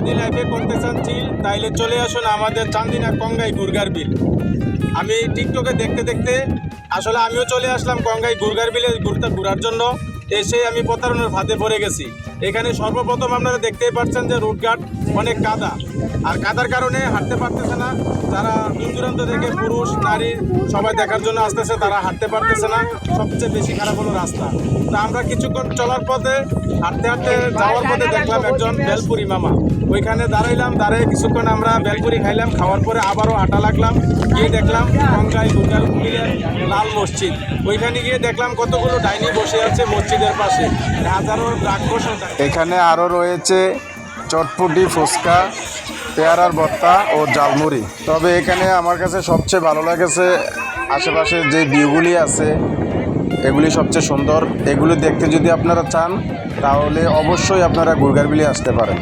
যদি লাইভে করতে চান চিল, তাইলে চলে আসুন আমাদের চান্দিনা কঙ্গাই গুরগার বিল। আমি টিকটকে দেখতে দেখতে আসলে আমিও চলে আসলাম কঙ্গাই গুরগার বিলে ঘোরার জন্য। এসে আমি প্রতারণার ফাঁদে পড়ে গেছি। এখানে সর্বপ্রথম আপনারা দেখতেই পাচ্ছেন যে রোডঘাট অনেক কাদা, আর কাদার কারণে হাঁটতে পারতেছে না। যারা দূর দূরান্ত থেকে পুরুষ নারী সবাই দেখার জন্য আসতেছে, তারা হাঁটতে পারতেছে না। সবচেয়ে বেশি খারাপ হলো রাস্তা। তা আমরা কিছুক্ষণ চলার পথে হাঁটতে হাঁটতে যাওয়ার পথে দেখলাম একজন বেলপুরি মামা। ওইখানে দাঁড়াইলাম, দাঁড়িয়ে কিছুক্ষণ আমরা বেলপুরি খাইলাম। খাওয়ার পরে আবারও হাঁটা লাগলাম। গিয়ে দেখলাম কঙ্গাই গুরগার বিলের লাল মসজিদ। ওইখানে গিয়ে দেখলাম কতগুলো ডাইনি বসে আছে মসজিদের পাশে, হাজারো রাক্ষস। এখানে আরও রয়েছে চটপটি, ফুচকা, পেয়ারার ভর্তা ও জালমুড়ি। তবে এখানে আমার কাছে সবচেয়ে ভালো লাগেছে আশেপাশে যে ভিউগুলি আছে, এগুলি সবচেয়ে সুন্দর। এগুলি দেখতে যদি আপনারা চান তাহলে অবশ্যই আপনারা গুরগার বিলে আসতে পারেন।